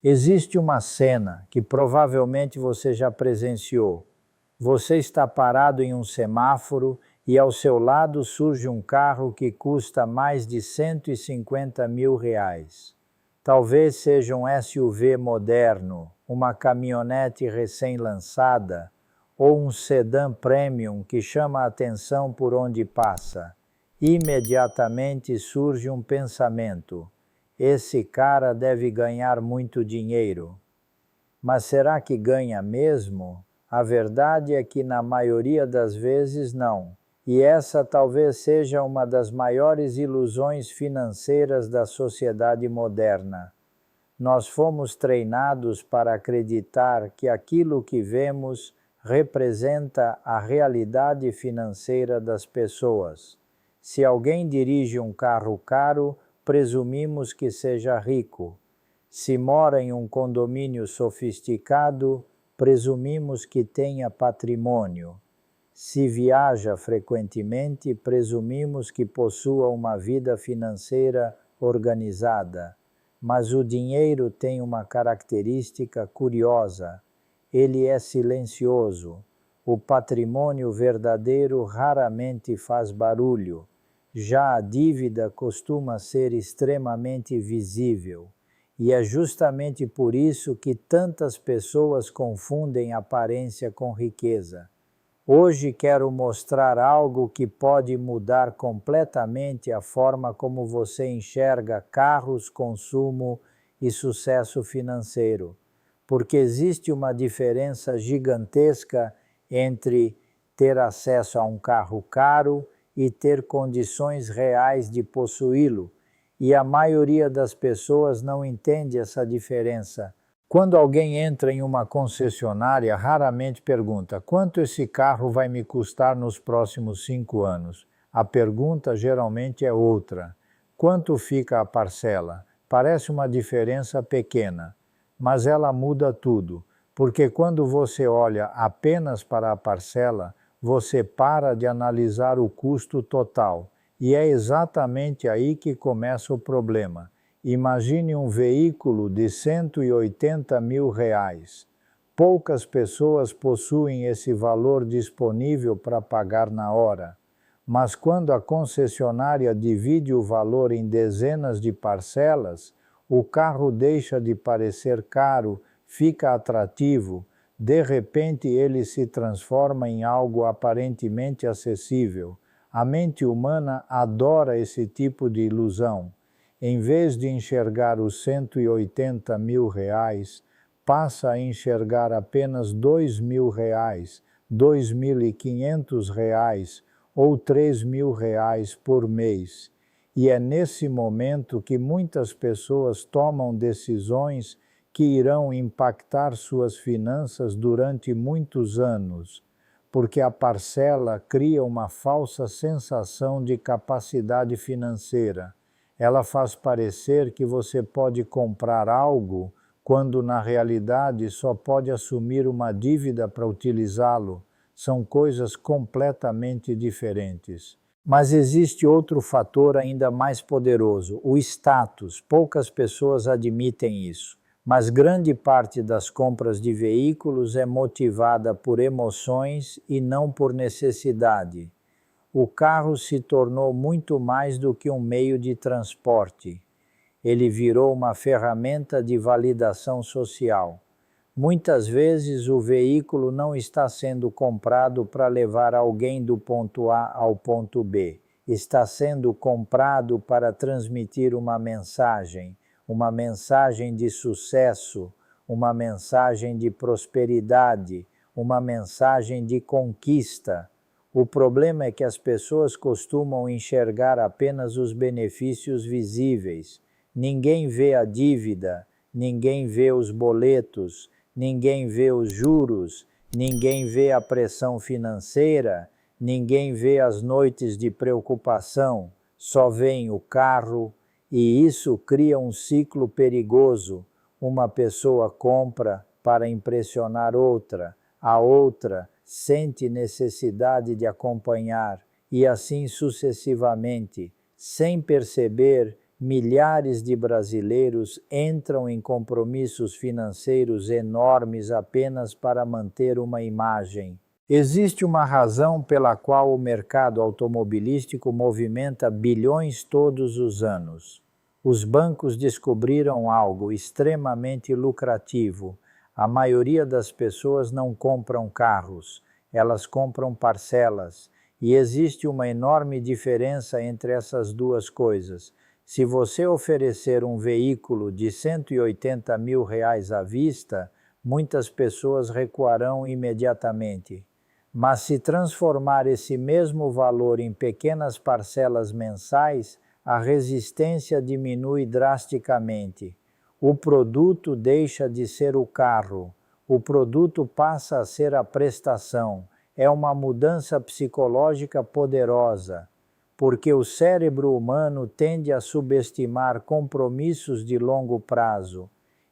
Existe uma cena que provavelmente você já presenciou. Você está parado em um semáforo e ao seu lado surge um carro que custa mais de 150 mil reais. Talvez seja um SUV moderno, uma caminhonete recém-lançada ou um sedã premium que chama a atenção por onde passa. Imediatamente surge um pensamento: esse cara deve ganhar muito dinheiro. Mas será que ganha mesmo? A verdade é que na maioria das vezes não. E essa talvez seja uma das maiores ilusões financeiras da sociedade moderna. Nós fomos treinados para acreditar que aquilo que vemos representa a realidade financeira das pessoas. Se alguém dirige um carro caro, presumimos que seja rico. Se mora em um condomínio sofisticado, presumimos que tenha patrimônio. Se viaja frequentemente, presumimos que possua uma vida financeira organizada. Mas o dinheiro tem uma característica curiosa: ele é silencioso. O patrimônio verdadeiro raramente faz barulho. Já a dívida costuma ser extremamente visível. E é justamente por isso que tantas pessoas confundem aparência com riqueza. Hoje quero mostrar algo que pode mudar completamente a forma como você enxerga carros, consumo e sucesso financeiro, porque existe uma diferença gigantesca entre ter acesso a um carro caro e ter condições reais de possuí-lo, e a maioria das pessoas não entende essa diferença. Quando alguém entra em uma concessionária, raramente pergunta: quanto esse carro vai me custar nos próximos 5 anos? A pergunta geralmente é outra: quanto fica a parcela? Parece uma diferença pequena, mas ela muda tudo, porque quando você olha apenas para a parcela, você para de analisar o custo total, e é exatamente aí que começa o problema. Imagine um veículo de 180 mil reais. Poucas pessoas possuem esse valor disponível para pagar na hora. Mas quando a concessionária divide o valor em dezenas de parcelas, o carro deixa de parecer caro, fica atrativo, de repente ele se transforma em algo aparentemente acessível. A mente humana adora esse tipo de ilusão. Em vez de enxergar os 180 mil reais, passa a enxergar apenas 2 mil reais, 2.500 reais ou 3 mil reais por mês. E é nesse momento que muitas pessoas tomam decisões que irão impactar suas finanças durante muitos anos, porque a parcela cria uma falsa sensação de capacidade financeira. Ela faz parecer que você pode comprar algo, quando na realidade só pode assumir uma dívida para utilizá-lo. São coisas completamente diferentes. Mas existe outro fator ainda mais poderoso: o status. Poucas pessoas admitem isso, mas grande parte das compras de veículos é motivada por emoções e não por necessidade. O carro se tornou muito mais do que um meio de transporte. Ele virou uma ferramenta de validação social. Muitas vezes o veículo não está sendo comprado para levar alguém do ponto A ao ponto B. Está sendo comprado para transmitir uma mensagem de sucesso, uma mensagem de prosperidade, uma mensagem de conquista. O problema é que as pessoas costumam enxergar apenas os benefícios visíveis. Ninguém vê a dívida, ninguém vê os boletos, ninguém vê os juros, ninguém vê a pressão financeira, ninguém vê as noites de preocupação, só vêem o carro, e isso cria um ciclo perigoso. Uma pessoa compra para impressionar outra, a outra sente necessidade de acompanhar, e assim sucessivamente, sem perceber milhares de brasileiros entram em compromissos financeiros enormes apenas para manter uma imagem. Existe uma razão pela qual o mercado automobilístico movimenta bilhões todos os anos. Os bancos descobriram algo extremamente lucrativo. A maioria das pessoas não compram carros, elas compram parcelas. E existe uma enorme diferença entre essas duas coisas. Se você oferecer um veículo de R$180 mil à vista, muitas pessoas recuarão imediatamente. Mas se transformar esse mesmo valor em pequenas parcelas mensais, a resistência diminui drasticamente. O produto deixa de ser o carro, o produto passa a ser a prestação. É uma mudança psicológica poderosa, porque o cérebro humano tende a subestimar compromissos de longo prazo.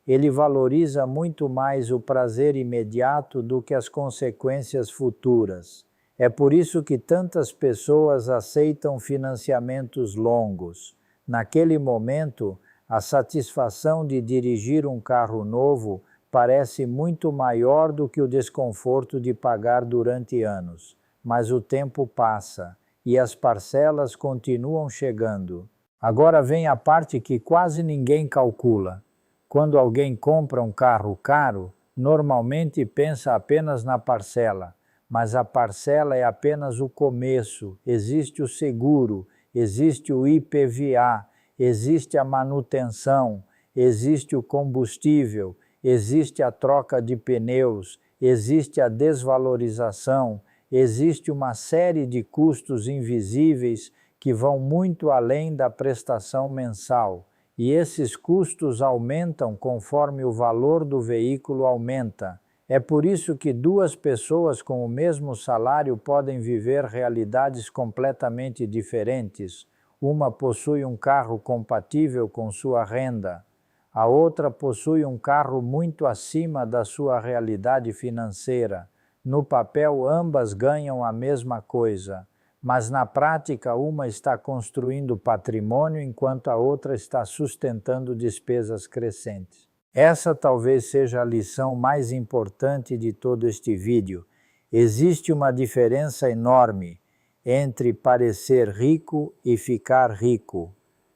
Ele valoriza muito mais o prazer imediato do que as consequências futuras. É por isso que tantas pessoas aceitam financiamentos longos. Naquele momento, a satisfação de dirigir um carro novo parece muito maior do que o desconforto de pagar durante anos. Mas o tempo passa e as parcelas continuam chegando. Agora vem a parte que quase ninguém calcula. Quando alguém compra um carro caro, normalmente pensa apenas na parcela, mas a parcela é apenas o começo. Existe o seguro, existe o IPVA, existe a manutenção, existe o combustível, existe a troca de pneus, existe a desvalorização, existe uma série de custos invisíveis que vão muito além da prestação mensal. E esses custos aumentam conforme o valor do veículo aumenta. É por isso que duas pessoas com o mesmo salário podem viver realidades completamente diferentes. Uma possui um carro compatível com sua renda. A outra possui um carro muito acima da sua realidade financeira. No papel, ambas ganham a mesma coisa, mas na prática uma está construindo patrimônio enquanto a outra está sustentando despesas crescentes. Essa talvez seja a lição mais importante de todo este vídeo. Existe uma diferença enorme entre parecer rico e ficar rico.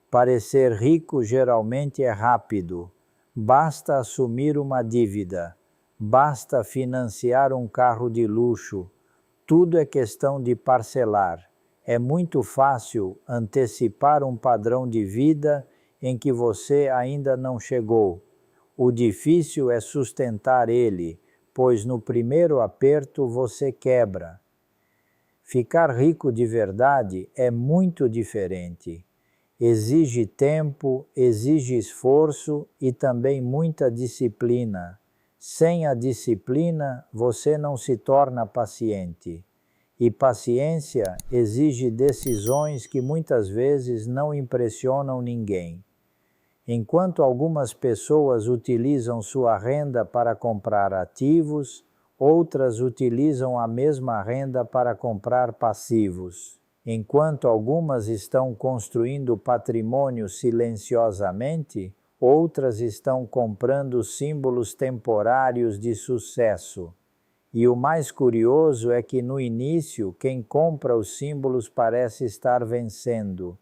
Parecer rico geralmente é rápido. Basta assumir uma dívida. Basta financiar um carro de luxo. Tudo é questão de parcelar. É muito fácil antecipar um padrão de vida em que você ainda não chegou. O difícil é sustentar ele, pois no primeiro aperto você quebra. Ficar rico de verdade é muito diferente. Exige tempo, exige esforço e também muita disciplina. Sem a disciplina, você não se torna paciente. E paciência exige decisões que muitas vezes não impressionam ninguém. Enquanto algumas pessoas utilizam sua renda para comprar ativos, outras utilizam a mesma renda para comprar passivos. Enquanto algumas estão construindo patrimônio silenciosamente, outras estão comprando símbolos temporários de sucesso. E o mais curioso é que no início, quem compra os símbolos parece estar vencendo.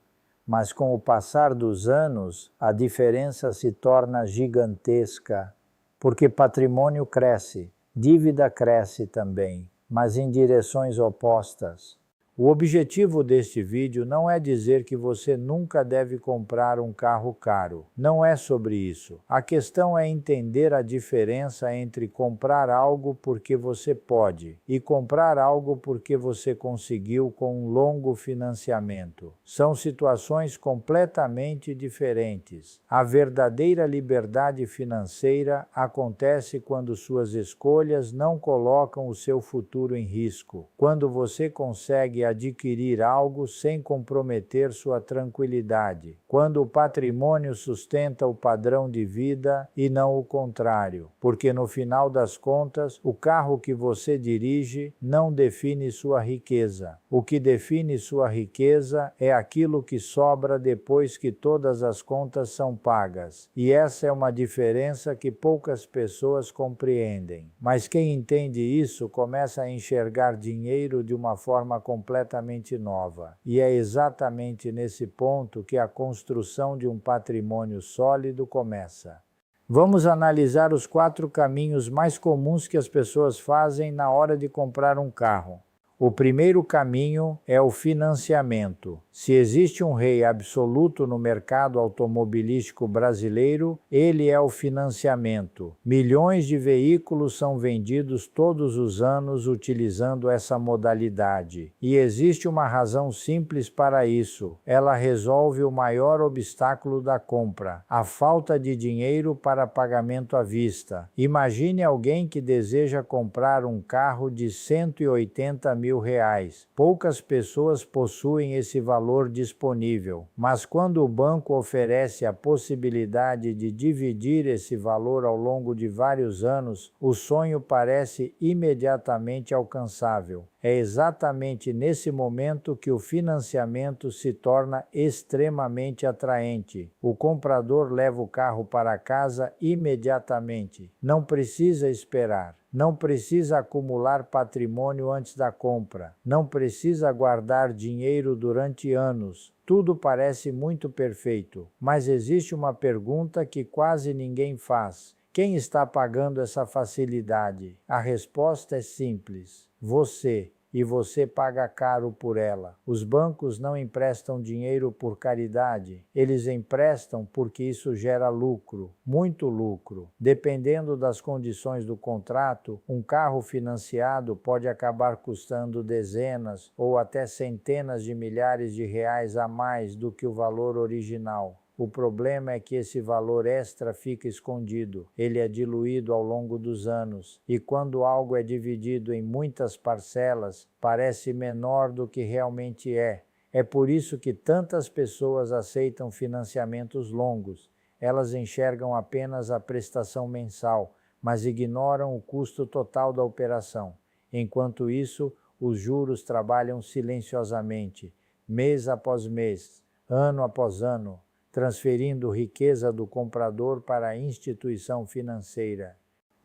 Mas com o passar dos anos, a diferença se torna gigantesca, porque patrimônio cresce, dívida cresce também, mas em direções opostas. O objetivo deste vídeo não é dizer que você nunca deve comprar um carro caro. Não é sobre isso. A questão é entender a diferença entre comprar algo porque você pode e comprar algo porque você conseguiu com um longo financiamento. São situações completamente diferentes. A verdadeira liberdade financeira acontece quando suas escolhas não colocam o seu futuro em risco. Quando você consegue adquirir algo sem comprometer sua tranquilidade, quando o patrimônio sustenta o padrão de vida e não o contrário, porque no final das contas, o carro que você dirige não define sua riqueza. O que define sua riqueza é aquilo que sobra depois que todas as contas são pagas. E essa é uma diferença que poucas pessoas compreendem. Mas quem entende isso começa a enxergar dinheiro de uma forma completamente nova. E é exatamente nesse ponto que a construção de um patrimônio sólido começa. Vamos analisar os 4 caminhos mais comuns que as pessoas fazem na hora de comprar um carro. O primeiro caminho é o financiamento. Se existe um rei absoluto no mercado automobilístico brasileiro, ele é o financiamento. Milhões de veículos são vendidos todos os anos utilizando essa modalidade. E existe uma razão simples para isso. Ela resolve o maior obstáculo da compra, a falta de dinheiro para pagamento à vista. Imagine alguém que deseja comprar um carro de R$180 mil. Poucas pessoas possuem esse valor disponível, mas quando o banco oferece a possibilidade de dividir esse valor ao longo de vários anos, o sonho parece imediatamente alcançável. É exatamente nesse momento que o financiamento se torna extremamente atraente. O comprador leva o carro para casa imediatamente. Não precisa esperar. Não precisa acumular patrimônio antes da compra. Não precisa guardar dinheiro durante anos. Tudo parece muito perfeito. Mas existe uma pergunta que quase ninguém faz. Quem está pagando essa facilidade? A resposta é simples: você. E você paga caro por ela. Os bancos não emprestam dinheiro por caridade. Eles emprestam porque isso gera lucro, muito lucro. Dependendo das condições do contrato, um carro financiado pode acabar custando dezenas ou até centenas de milhares de reais a mais do que o valor original. O problema é que esse valor extra fica escondido, ele é diluído ao longo dos anos, e quando algo é dividido em muitas parcelas, parece menor do que realmente é. É por isso que tantas pessoas aceitam financiamentos longos. Elas enxergam apenas a prestação mensal, mas ignoram o custo total da operação. Enquanto isso, os juros trabalham silenciosamente, mês após mês, ano após ano, transferindo riqueza do comprador para a instituição financeira.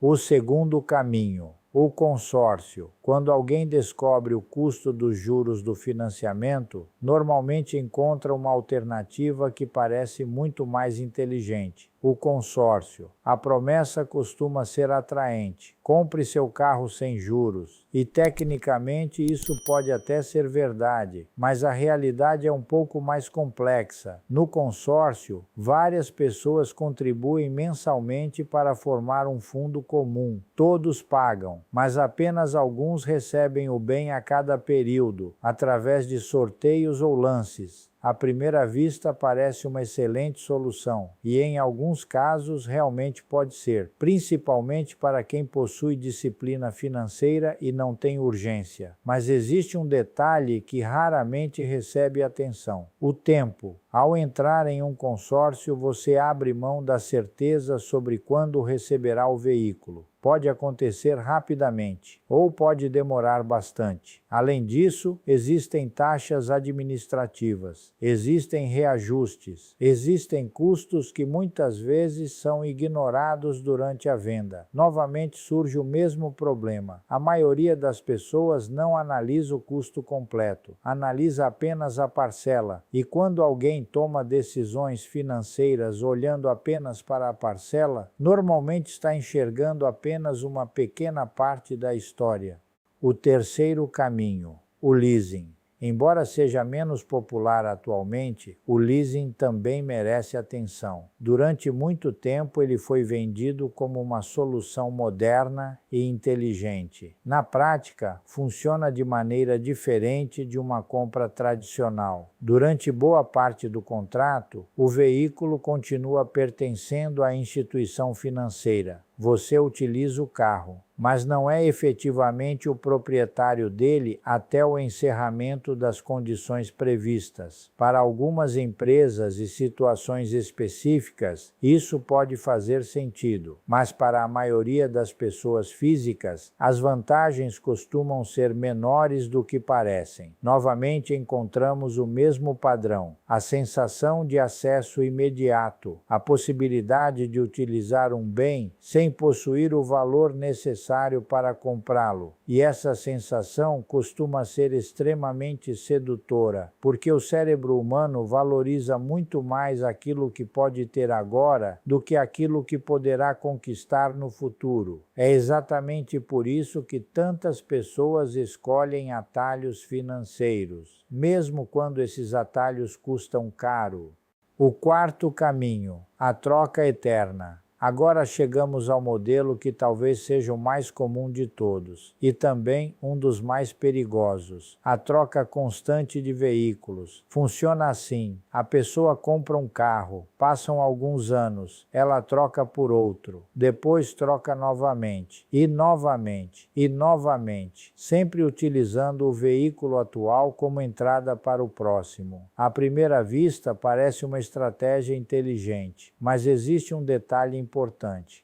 O segundo caminho, o consórcio. Quando alguém descobre o custo dos juros do financiamento, normalmente encontra uma alternativa que parece muito mais inteligente: o consórcio. A promessa costuma ser atraente. Compre seu carro sem juros. E tecnicamente isso pode até ser verdade, mas a realidade é um pouco mais complexa. No consórcio, várias pessoas contribuem mensalmente para formar um fundo comum. Todos pagam, mas apenas alguns recebem o bem a cada período, através de sorteios ou lances. À primeira vista parece uma excelente solução, e em alguns casos realmente pode ser, principalmente para quem possui disciplina financeira e não tem urgência. Mas existe um detalhe que raramente recebe atenção: o tempo. Ao entrar em um consórcio, você abre mão da certeza sobre quando receberá o veículo. Pode acontecer rapidamente, ou pode demorar bastante. Além disso, existem taxas administrativas, existem reajustes, existem custos que muitas vezes são ignorados durante a venda. Novamente surge o mesmo problema. A maioria das pessoas não analisa o custo completo, analisa apenas a parcela, e quando alguém toma decisões financeiras olhando apenas para a parcela, normalmente está enxergando apenas uma pequena parte da história. O terceiro caminho, o leasing. Embora seja menos popular atualmente, o leasing também merece atenção. Durante muito tempo ele foi vendido como uma solução moderna e inteligente. Na prática, funciona de maneira diferente de uma compra tradicional. Durante boa parte do contrato, o veículo continua pertencendo à instituição financeira. Você utiliza o carro, mas não é efetivamente o proprietário dele até o encerramento das condições previstas. Para algumas empresas e situações específicas, isso pode fazer sentido, mas para a maioria das pessoas físicas, as vantagens costumam ser menores do que parecem. Novamente encontramos o mesmo padrão: a sensação de acesso imediato, a possibilidade de utilizar um bem sem possuir o valor necessário para comprá-lo. E essa sensação costuma ser extremamente sedutora, porque o cérebro humano valoriza muito mais aquilo que pode ter agora do que aquilo que poderá conquistar no futuro. É exatamente por isso que tantas pessoas escolhem atalhos financeiros, mesmo quando esses atalhos custam caro. O quarto caminho, a troca eterna. Agora chegamos ao modelo que talvez seja o mais comum de todos, e também um dos mais perigosos: a troca constante de veículos. Funciona assim: a pessoa compra um carro, passam alguns anos, ela troca por outro, depois troca novamente, e novamente, e novamente, sempre utilizando o veículo atual como entrada para o próximo. À primeira vista, parece uma estratégia inteligente, mas existe um detalhe importante.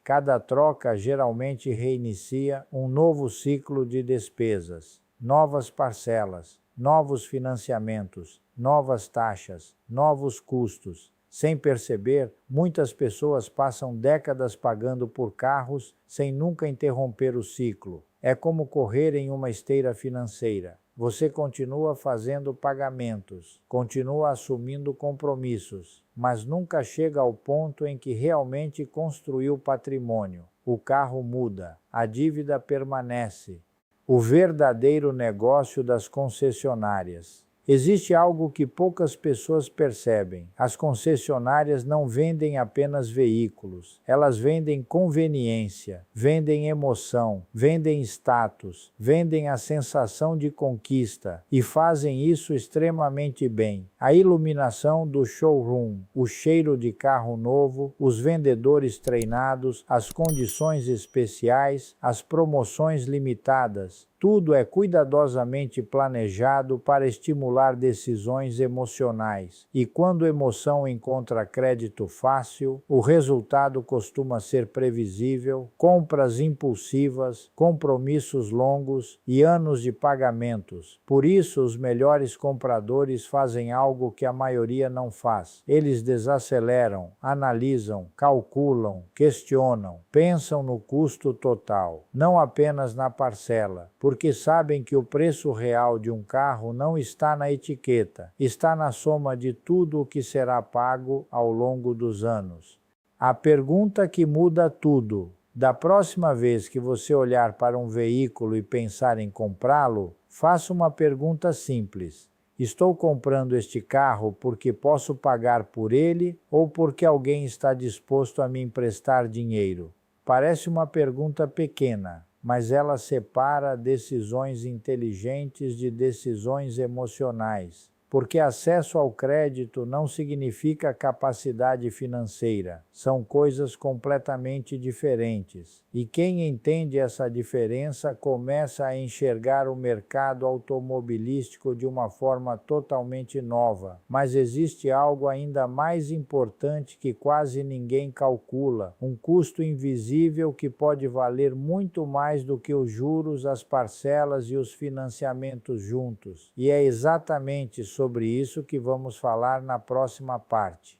Cada troca geralmente reinicia um novo ciclo de despesas, novas parcelas, novos financiamentos, novas taxas, novos custos. Sem perceber, muitas pessoas passam décadas pagando por carros sem nunca interromper o ciclo. É como correr em uma esteira financeira. Você continua fazendo pagamentos, continua assumindo compromissos, mas nunca chega ao ponto em que realmente construiu patrimônio. O carro muda, a dívida permanece. O verdadeiro negócio das concessionárias. Existe algo que poucas pessoas percebem: as concessionárias não vendem apenas veículos, elas vendem conveniência, vendem emoção, vendem status, vendem a sensação de conquista, e fazem isso extremamente bem. A iluminação do showroom, o cheiro de carro novo, os vendedores treinados, as condições especiais, as promoções limitadas. Tudo é cuidadosamente planejado para estimular decisões emocionais. E quando emoção encontra crédito fácil, o resultado costuma ser previsível: compras impulsivas, compromissos longos e anos de pagamentos. Por isso, os melhores compradores fazem algo que a maioria não faz. Eles desaceleram, analisam, calculam, questionam, pensam no custo total, não apenas na parcela, porque sabem que o preço real de um carro não está na etiqueta, está na soma de tudo o que será pago ao longo dos anos. A pergunta que muda tudo: da próxima vez que você olhar para um veículo e pensar em comprá-lo, faça uma pergunta simples: estou comprando este carro porque posso pagar por ele ou porque alguém está disposto a me emprestar dinheiro? Parece uma pergunta pequena, mas ela separa decisões inteligentes de decisões emocionais. Porque acesso ao crédito não significa capacidade financeira. São coisas completamente diferentes. E quem entende essa diferença começa a enxergar o mercado automobilístico de uma forma totalmente nova. Mas existe algo ainda mais importante que quase ninguém calcula: um custo invisível que pode valer muito mais do que os juros, as parcelas e os financiamentos juntos. E é exatamente sobre isso que vamos falar na próxima parte.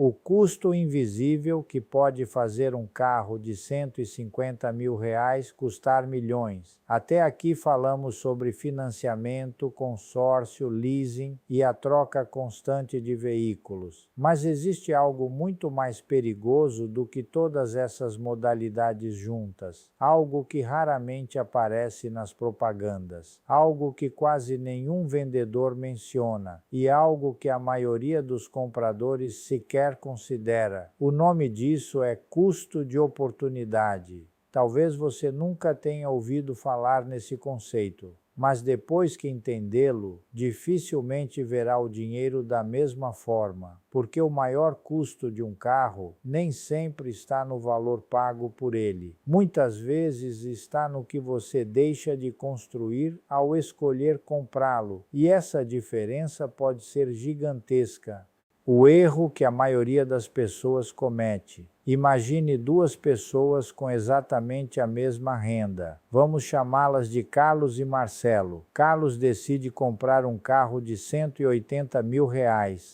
O custo invisível que pode fazer um carro de R$150 mil custar milhões. Até aqui falamos sobre financiamento, consórcio, leasing e a troca constante de veículos. Mas existe algo muito mais perigoso do que todas essas modalidades juntas. Algo que raramente aparece nas propagandas. Algo que quase nenhum vendedor menciona. E algo que a maioria dos compradores sequer considera. O nome disso é custo de oportunidade. Talvez você nunca tenha ouvido falar nesse conceito, mas depois que entendê-lo, dificilmente verá o dinheiro da mesma forma, porque o maior custo de um carro nem sempre está no valor pago por ele. Muitas vezes está no que você deixa de construir ao escolher comprá-lo, e essa diferença pode ser gigantesca. O erro que a maioria das pessoas comete. Imagine duas pessoas com exatamente a mesma renda. Vamos chamá-las de Carlos e Marcelo. Carlos decide comprar um carro de R$180 mil.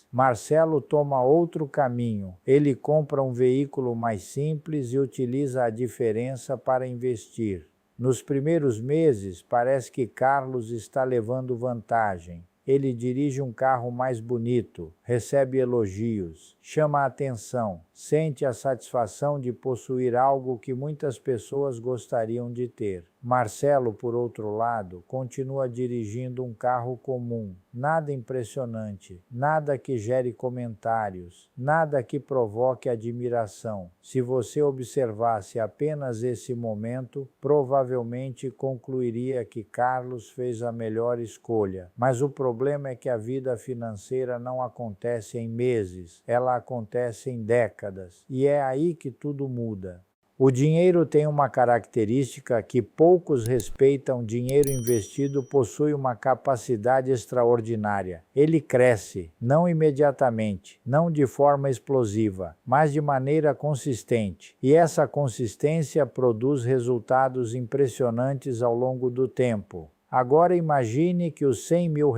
Marcelo toma outro caminho. Ele compra um veículo mais simples e utiliza a diferença para investir. Nos primeiros meses, parece que Carlos está levando vantagem. Ele dirige um carro mais bonito, recebe elogios, chama a atenção, sente a satisfação de possuir algo que muitas pessoas gostariam de ter. Marcelo, por outro lado, continua dirigindo um carro comum, nada impressionante, nada que gere comentários, nada que provoque admiração. Se você observasse apenas esse momento, provavelmente concluiria que Carlos fez a melhor escolha. Mas o problema é que a vida financeira não acontece em meses, ela acontece em décadas, e é aí que tudo muda. O dinheiro tem uma característica que poucos respeitam. Dinheiro investido possui uma capacidade extraordinária. Ele cresce, não imediatamente, não de forma explosiva, mas de maneira consistente. E essa consistência produz resultados impressionantes ao longo do tempo. Agora imagine que os R$100 mil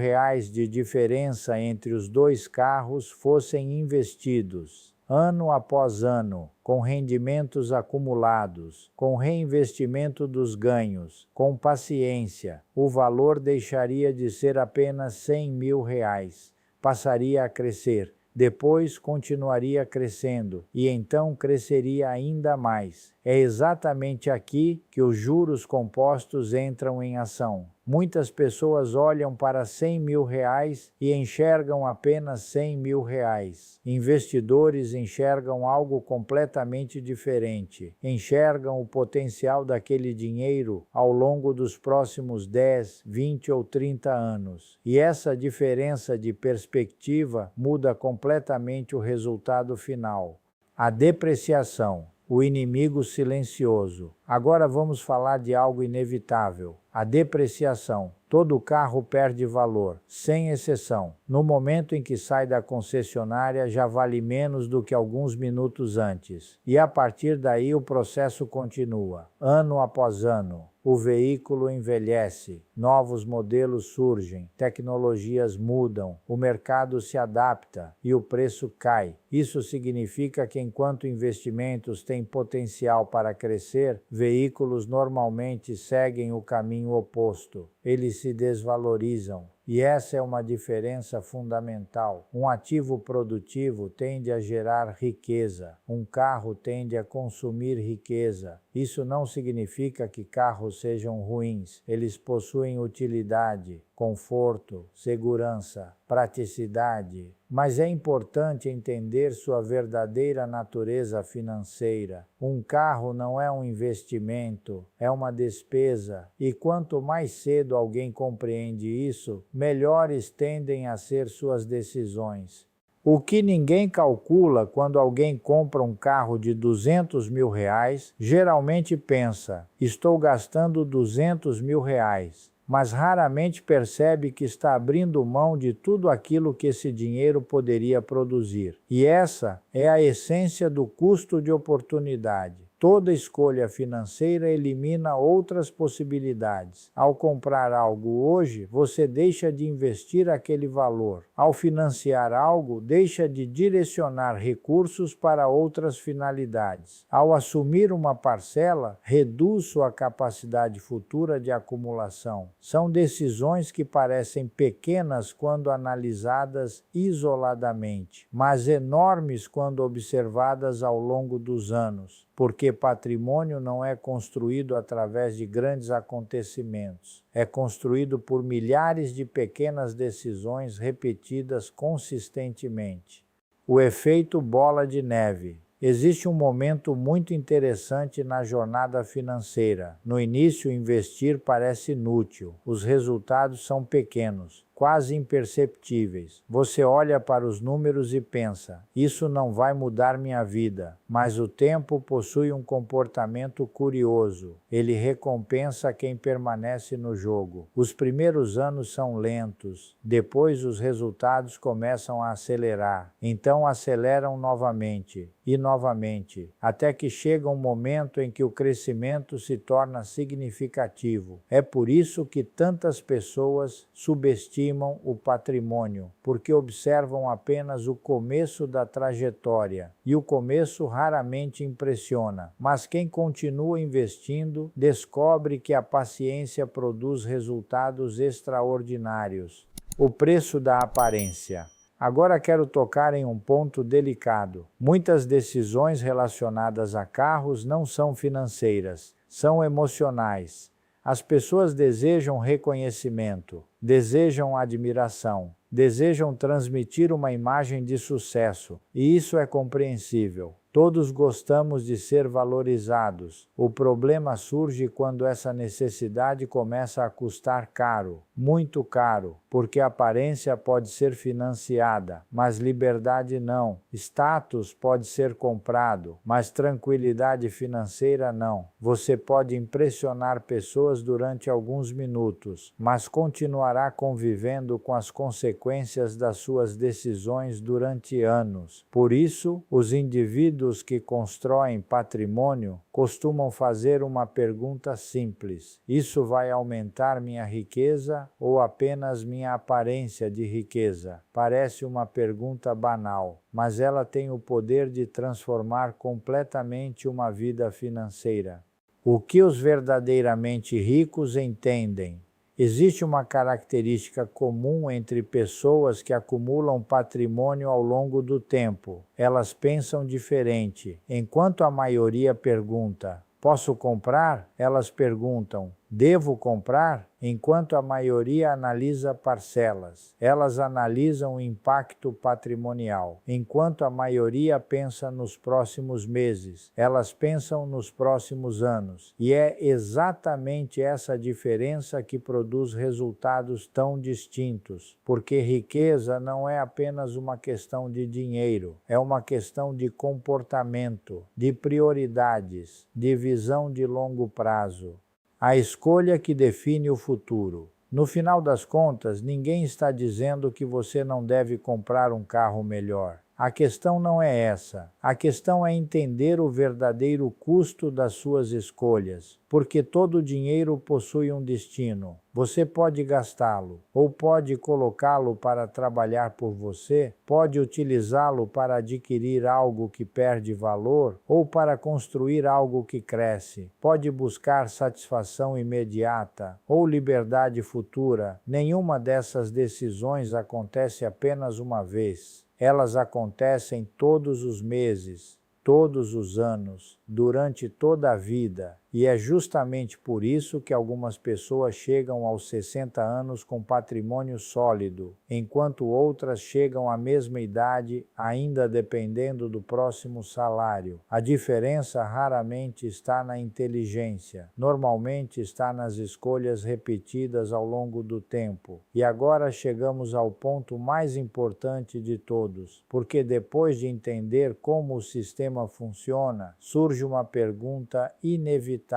de diferença entre os dois carros fossem investidos ano após ano, com rendimentos acumulados, com reinvestimento dos ganhos, com paciência. O valor deixaria de ser apenas R$100 mil, passaria a crescer, depois continuaria crescendo e então cresceria ainda mais. É exatamente aqui que os juros compostos entram em ação. Muitas pessoas olham para R$100 mil e enxergam apenas R$100 mil. Investidores enxergam algo completamente diferente. Enxergam o potencial daquele dinheiro ao longo dos próximos 10, 20 ou 30 anos. E essa diferença de perspectiva muda completamente o resultado final. A depreciação. O inimigo silencioso. Agora vamos falar de algo inevitável: a depreciação. Todo carro perde valor, sem exceção. No momento em que sai da concessionária, já vale menos do que alguns minutos antes. E a partir daí o processo continua, ano após ano. O veículo envelhece, novos modelos surgem, tecnologias mudam, o mercado se adapta e o preço cai. Isso significa que enquanto investimentos têm potencial para crescer, veículos normalmente seguem o caminho oposto. Eles se desvalorizam. E essa é uma diferença fundamental. Um ativo produtivo tende a gerar riqueza. Um carro tende a consumir riqueza. Isso não significa que carros sejam ruins. Eles possuem utilidade, conforto, segurança, praticidade. Mas é importante entender sua verdadeira natureza financeira. Um carro não é um investimento, é uma despesa. E quanto mais cedo alguém compreende isso, melhores tendem a ser suas decisões. O que ninguém calcula quando alguém compra um carro de R$200 mil, geralmente pensa: estou gastando R$200 mil. Mas raramente percebe que está abrindo mão de tudo aquilo que esse dinheiro poderia produzir. E essa é a essência do custo de oportunidade. Toda escolha financeira elimina outras possibilidades. Ao comprar algo hoje, você deixa de investir aquele valor. Ao financiar algo, deixa de direcionar recursos para outras finalidades. Ao assumir uma parcela, reduz sua capacidade futura de acumulação. São decisões que parecem pequenas quando analisadas isoladamente, mas enormes quando observadas ao longo dos anos. Porque patrimônio não é construído através de grandes acontecimentos. É construído por milhares de pequenas decisões repetidas consistentemente. O efeito bola de neve. Existe um momento muito interessante na jornada financeira. No início, investir parece inútil. Os resultados são pequenos, quase imperceptíveis. Você olha para os números e pensa: isso não vai mudar minha vida. Mas o tempo possui um comportamento curioso. Ele recompensa quem permanece no jogo. Os primeiros anos são lentos, depois os resultados começam a acelerar. Então aceleram novamente e novamente, até que chega um momento em que o crescimento se torna significativo. É por isso que tantas pessoas subestimam o patrimônio, porque observam apenas o começo da trajetória, e o começo raramente impressiona. Mas quem continua investindo descobre que a paciência produz resultados extraordinários. O preço da aparência. Agora quero tocar em um ponto delicado. Muitas decisões relacionadas a carros não são financeiras, são emocionais. As pessoas desejam reconhecimento, desejam admiração, desejam transmitir uma imagem de sucesso, e isso é compreensível. Todos gostamos de ser valorizados. O problema surge quando essa necessidade começa a custar caro, muito caro, porque a aparência pode ser financiada, mas liberdade não. Status pode ser comprado, mas tranquilidade financeira não. Você pode impressionar pessoas durante alguns minutos, mas continuará convivendo com as consequências das suas decisões durante anos. Por isso, os indivíduos que constroem patrimônio costumam fazer uma pergunta simples: isso vai aumentar minha riqueza ou apenas minha aparência de riqueza? Parece uma pergunta banal, mas ela tem o poder de transformar completamente uma vida financeira. O que os verdadeiramente ricos entendem? Existe uma característica comum entre pessoas que acumulam patrimônio ao longo do tempo. Elas pensam diferente. Enquanto a maioria pergunta: posso comprar? Elas perguntam: devo comprar? Enquanto a maioria analisa parcelas, elas analisam o impacto patrimonial. Enquanto a maioria pensa nos próximos meses, elas pensam nos próximos anos. E é exatamente essa diferença que produz resultados tão distintos, porque riqueza não é apenas uma questão de dinheiro, é uma questão de comportamento, de prioridades, de visão de longo prazo. A escolha que define o futuro. No final das contas, ninguém está dizendo que você não deve comprar um carro melhor. A questão não é essa. A questão é entender o verdadeiro custo das suas escolhas, porque todo dinheiro possui um destino. Você pode gastá-lo, ou pode colocá-lo para trabalhar por você, pode utilizá-lo para adquirir algo que perde valor, ou para construir algo que cresce. Pode buscar satisfação imediata, ou liberdade futura. Nenhuma dessas decisões acontece apenas uma vez. Elas acontecem todos os meses, todos os anos, durante toda a vida. E é justamente por isso que algumas pessoas chegam aos 60 anos com patrimônio sólido, enquanto outras chegam à mesma idade ainda dependendo do próximo salário. A diferença raramente está na inteligência, normalmente está nas escolhas repetidas ao longo do tempo. E agora chegamos ao ponto mais importante de todos, porque depois de entender como o sistema funciona, surge uma pergunta inevitável.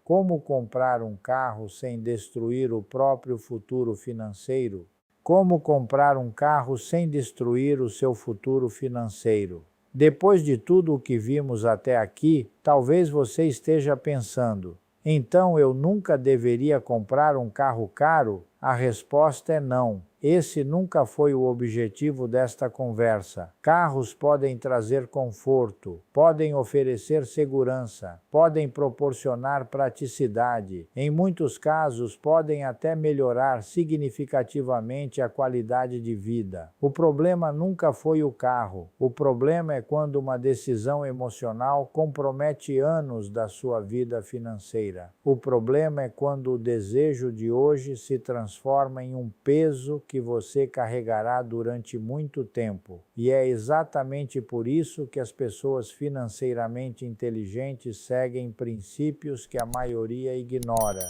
Como comprar um carro sem destruir o próprio futuro financeiro? Como comprar um carro sem destruir o seu futuro financeiro? Depois de tudo o que vimos até aqui, talvez você esteja pensando: então eu nunca deveria comprar um carro caro? A resposta é não. Esse nunca foi o objetivo desta conversa. Carros podem trazer conforto, podem oferecer segurança, podem proporcionar praticidade. Em muitos casos, podem até melhorar significativamente a qualidade de vida. O problema nunca foi o carro. O problema é quando uma decisão emocional compromete anos da sua vida financeira. O problema é quando o desejo de hoje se transforma transforma em um peso que você carregará durante muito tempo. E é exatamente por isso que as pessoas financeiramente inteligentes seguem princípios que a maioria ignora.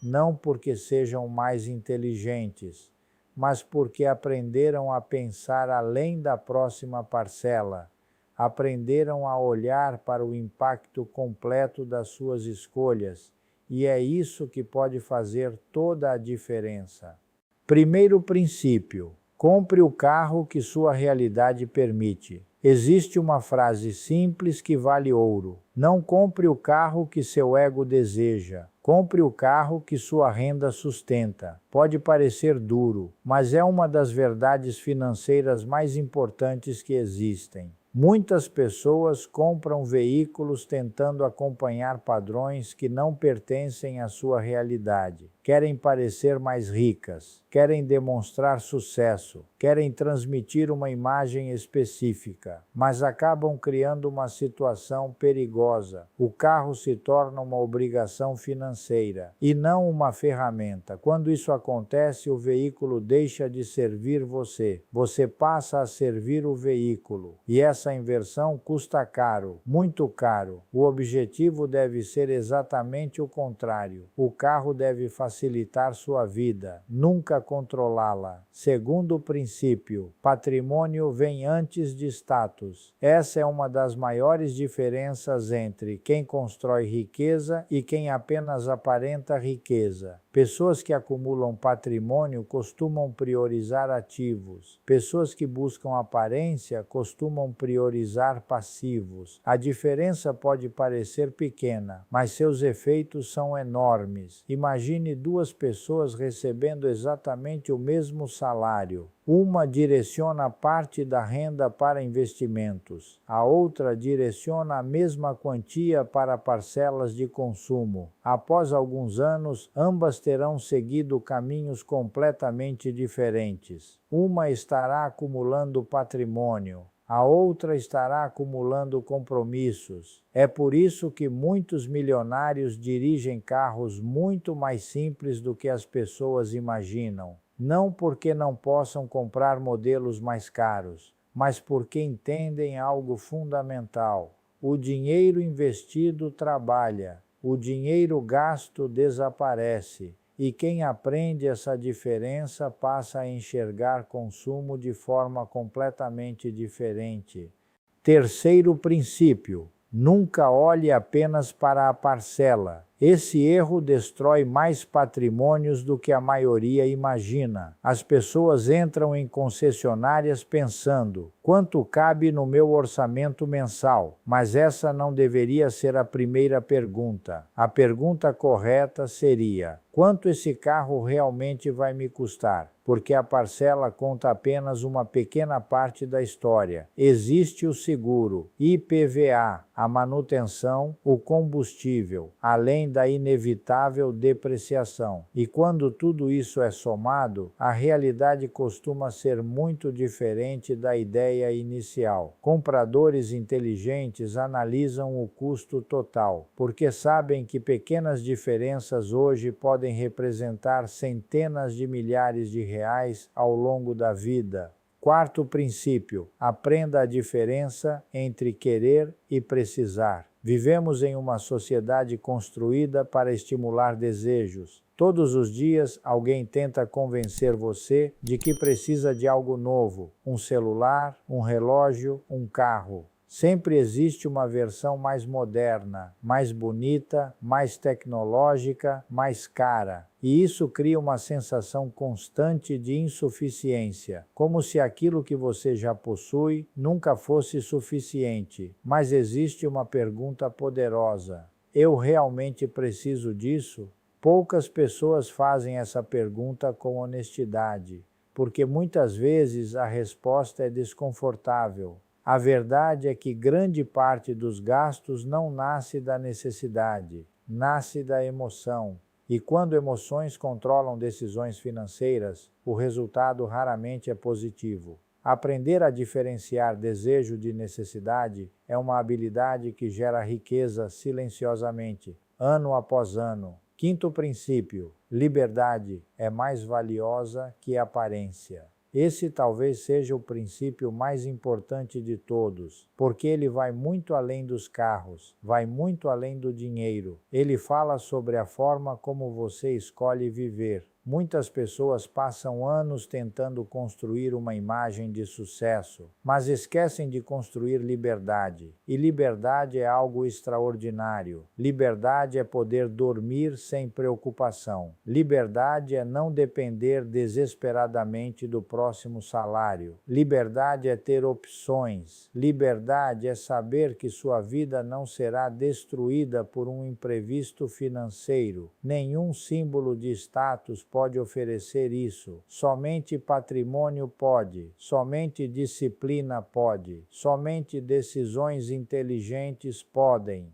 Não porque sejam mais inteligentes, mas porque aprenderam a pensar além da próxima parcela, aprenderam a olhar para o impacto completo das suas escolhas, e é isso que pode fazer toda a diferença. Primeiro princípio: compre o carro que sua realidade permite. Existe uma frase simples que vale ouro: não compre o carro que seu ego deseja. Compre o carro que sua renda sustenta. Pode parecer duro, mas é uma das verdades financeiras mais importantes que existem. Muitas pessoas compram veículos tentando acompanhar padrões que não pertencem à sua realidade. Querem parecer mais ricas, querem demonstrar sucesso, querem transmitir uma imagem específica, mas acabam criando uma situação perigosa. O carro se torna uma obrigação financeira e não uma ferramenta. Quando isso acontece, o veículo deixa de servir você. Você passa a servir o veículo. E essa inversão custa caro, muito caro. O objetivo deve ser exatamente o contrário. O carro deve facilitar sua vida, nunca controlá-la. Segundo princípio: patrimônio vem antes de status. Essa é uma das maiores diferenças entre quem constrói riqueza e quem apenas aparenta riqueza. Pessoas que acumulam patrimônio costumam priorizar ativos. Pessoas que buscam aparência costumam priorizar passivos. A diferença pode parecer pequena, mas seus efeitos são enormes. Imagine duas pessoas recebendo exatamente o mesmo salário. Uma direciona parte da renda para investimentos, a outra direciona a mesma quantia para parcelas de consumo. Após alguns anos, ambas terão seguido caminhos completamente diferentes. Uma estará acumulando patrimônio, a outra estará acumulando compromissos. É por isso que muitos milionários dirigem carros muito mais simples do que as pessoas imaginam. Não porque não possam comprar modelos mais caros, mas porque entendem algo fundamental: o dinheiro investido trabalha, o dinheiro gasto desaparece, e quem aprende essa diferença passa a enxergar consumo de forma completamente diferente. Terceiro princípio: nunca olhe apenas para a parcela. Esse erro destrói mais patrimônios do que a maioria imagina. As pessoas entram em concessionárias pensando: quanto cabe no meu orçamento mensal? Mas essa não deveria ser a primeira pergunta. A pergunta correta seria: quanto esse carro realmente vai me custar? Porque a parcela conta apenas uma pequena parte da história. Existe o seguro, IPVA, a manutenção, o combustível, além da inevitável depreciação. E quando tudo isso é somado, a realidade costuma ser muito diferente da ideia inicial. Compradores inteligentes analisam o custo total, porque sabem que pequenas diferenças hoje podem representar centenas de milhares de reais ao longo da vida. Quarto princípio: aprenda a diferença entre querer e precisar. Vivemos em uma sociedade construída para estimular desejos. Todos os dias, alguém tenta convencer você de que precisa de algo novo: um celular, um relógio, um carro. Sempre existe uma versão mais moderna, mais bonita, mais tecnológica, mais cara. E isso cria uma sensação constante de insuficiência, como se aquilo que você já possui nunca fosse suficiente. Mas existe uma pergunta poderosa: eu realmente preciso disso? Poucas pessoas fazem essa pergunta com honestidade, porque muitas vezes a resposta é desconfortável. A verdade é que grande parte dos gastos não nasce da necessidade, nasce da emoção. E quando emoções controlam decisões financeiras, o resultado raramente é positivo. Aprender a diferenciar desejo de necessidade é uma habilidade que gera riqueza silenciosamente, ano após ano. Quinto princípio: liberdade é mais valiosa que aparência. Esse talvez seja o princípio mais importante de todos, porque ele vai muito além dos carros, vai muito além do dinheiro. Ele fala sobre a forma como você escolhe viver. Muitas pessoas passam anos tentando construir uma imagem de sucesso, mas esquecem de construir liberdade. E liberdade é algo extraordinário. Liberdade é poder dormir sem preocupação. Liberdade é não depender desesperadamente do próximo salário. Liberdade é ter opções. Liberdade é saber que sua vida não será destruída por um imprevisto financeiro. Nenhum símbolo de status pode oferecer isso. Somente patrimônio pode. Somente disciplina pode. Somente decisões inteligentes podem.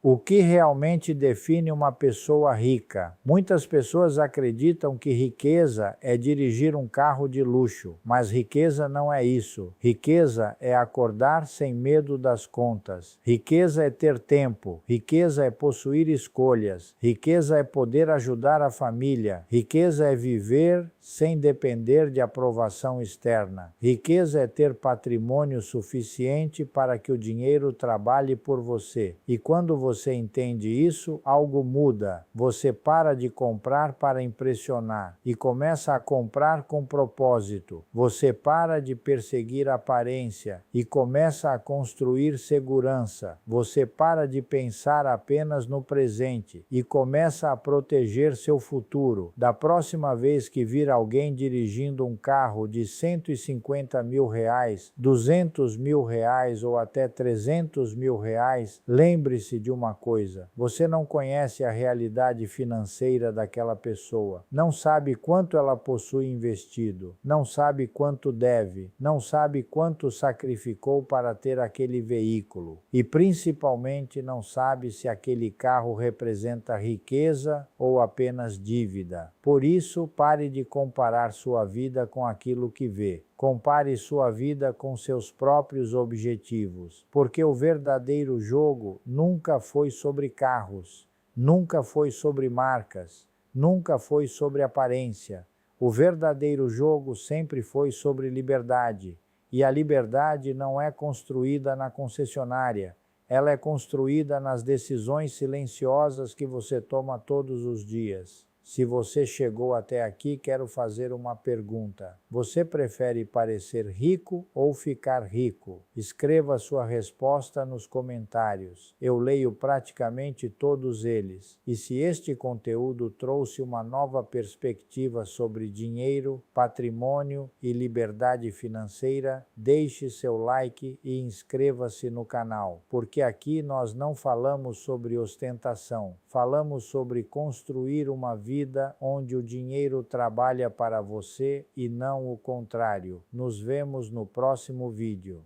O que realmente define uma pessoa rica? Muitas pessoas acreditam que riqueza é dirigir um carro de luxo, mas riqueza não é isso. Riqueza é acordar sem medo das contas. Riqueza é ter tempo. Riqueza é possuir escolhas. Riqueza é poder ajudar a família. Riqueza é viver sem depender de aprovação externa. Riqueza é ter patrimônio suficiente para que o dinheiro trabalhe por você. E quando você entende isso, algo muda. Você para de comprar para impressionar e começa a comprar com propósito. Você para de perseguir aparência e começa a construir segurança. Você para de pensar apenas no presente e começa a proteger seu futuro. Da próxima vez que vir alguém dirigindo um carro de 150 mil reais, 200 mil reais ou até 300 mil reais, lembre-se de uma coisa: você não conhece a realidade financeira daquela pessoa, não sabe quanto ela possui investido, não sabe quanto deve, não sabe quanto sacrificou para ter aquele veículo e principalmente não sabe se aquele carro representa riqueza ou apenas dívida. Por isso, pare de comparar sua vida com aquilo que vê. Compare sua vida com seus próprios objetivos, porque o verdadeiro jogo nunca foi sobre carros, nunca foi sobre marcas, nunca foi sobre aparência. O verdadeiro jogo sempre foi sobre liberdade, e a liberdade não é construída na concessionária, ela é construída nas decisões silenciosas que você toma todos os dias. Se você chegou até aqui, quero fazer uma pergunta. Você prefere parecer rico ou ficar rico? Escreva sua resposta nos comentários. Eu leio praticamente todos eles. E se este conteúdo trouxe uma nova perspectiva sobre dinheiro, patrimônio e liberdade financeira, deixe seu like e inscreva-se no canal, porque aqui nós não falamos sobre ostentação, falamos sobre construir uma vida onde o dinheiro trabalha para você e não o contrário. Nos vemos no próximo vídeo.